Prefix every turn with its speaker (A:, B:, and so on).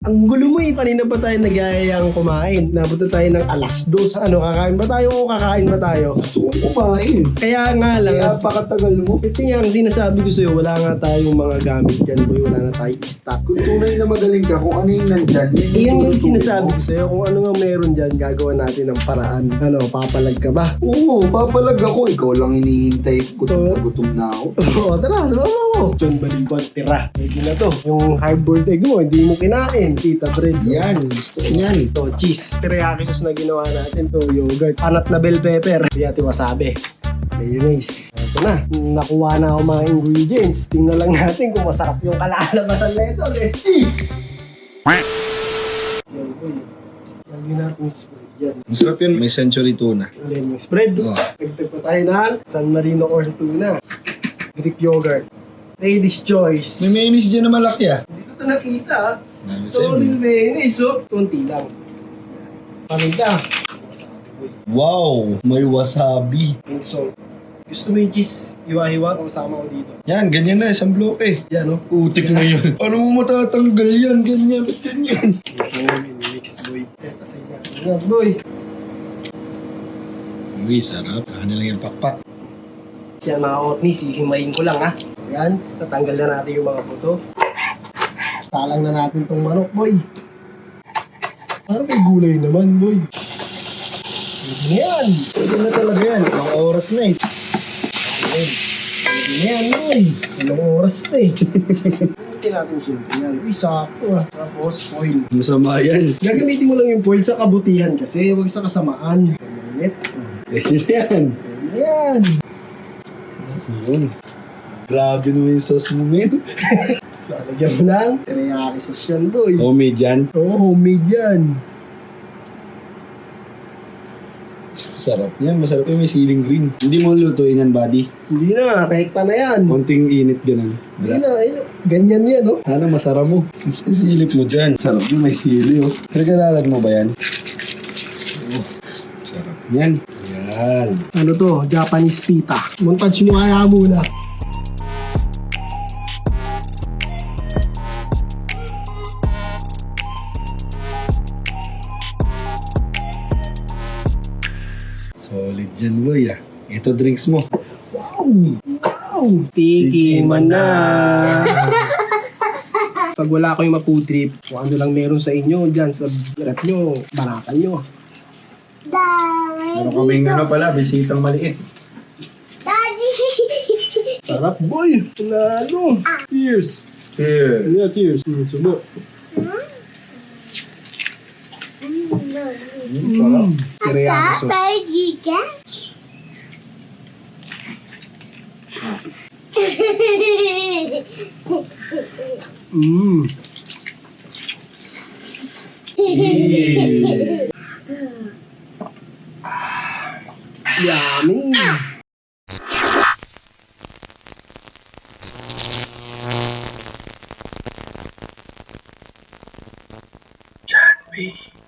A: Ang gulo mo eh, kanina pa tayo nagyayayang kumain. Nabot na tayo ng 2:00. Ano, kakain ba tayo o kakain ba tayo?
B: Kumain.
A: Kaya nga lang.
B: Kaya pakatagal mo.
A: Kasi nga, ang sinasabi ko sa'yo, wala nga tayong mga gamit dyan, boy. Wala na tayong stock.
B: Kung tunay na magaling ka, kung ano yung nandyan,
A: Iyan yung sinasabi ko sa'yo, kung ano nga meron dyan, gagawa natin ng paraan. Ano, papalag ka ba?
B: Oo, papalag ako. Ikaw lang hinihintay. Gutom na ako.
A: Oo, tara, sama mo. John Baliban, tira. Pwede na to. Yung hard-boiled egg mo, hindi mo kinain. Tita bread.
B: Yan, gusto ko yan.
A: Ito, cheese. Teriyaki sauce na ginawa natin. Ito, yogurt. Panat na bell pepper. Yati wasabi. Mayonnaise. Ito na. Nakuha na ako mga ingredients. Tingnan lang natin kung masarap yung kalalabasan na ito. Let's eat! Yan po yun. Lagyan natin spread yan.
B: Masarap yan. May century tuna.
A: And then yung spread.
B: Oh.
A: Nagtag pa tayo ng San Marino corn tuna. Greek yogurt. Lady's choice.
B: May mayonnaise dyan na malaki ah.
A: Hindi ko ito nakita ah. Sorry, mayonnaise oh. Konti lang. Paminta.
B: Wow, may wasabi.
A: Pink salt. Gusto mo yung cheese? Hiwa-hiwa o sama ko dito?
B: Yan, ganyan na. Isang bloke.
A: Yan oh.
B: Utik na yun. Paano mo matatanggal yan? Ganyan. Ba't ganyan?
A: Mix boy. Set aside natin. Yan boy.
B: Uy, sarap. Kanya lang yung pakpak.
A: Yan mga otnis, hihimayin ko lang ha. Yan. Tatanggal na natin yung mga buto. Salang na natin tong manok boy. Parang may gulay naman boy. Pwede na yan. Pwede na talaga yan. Ilang oras na eh. Pwede na yan boy. Ilang oras na eh. Gamitin natin siyempre yan. Uy, sakto ah. Tapos foil.
B: Masama yan.
A: Gagamitin mo lang yung foil sa kabutihan kasi huwag sa kasamaan. Mainit.
B: Pwede na yan.
A: Pwede na yan.
B: Yun. Grabe naman yung sauce mo, men.
A: So, lagyan mo ng teriyaki sauce yan boy.
B: Homemade yan.
A: Oo, homemade yan.
B: Sarap yan. Masarap yung may ceiling green. Hindi mo lutuin yan, buddy.
A: Hindi na, rekta na yan.
B: Konting init ganun.
A: Hindi na, ganyan yan, no?
B: Ano, masarap mo. Silip mo dyan. Sarap yung may sili, oh. Nagkalalan mo ba yan? Oh, sarap yan. Yan.
A: Ano to? Japanese pita. Montage mo kaya muna.
B: Solid dyan, boy, ah. Ito drinks mo.
A: Wow! Wow! Tikiman na! Pag wala kayong ma-food trip, kung ano lang meron sa inyo dyan sa rep nyo, baratan nyo.
B: Meron kaming ano pala, bisitang maliit.
A: Sarap boy! Nalo! Cheers!
B: Cheers.
A: Yeah, cheers. Subo.
B: Sarap.
A: Teriyaki sauce.
B: Cheers.
A: Yummy!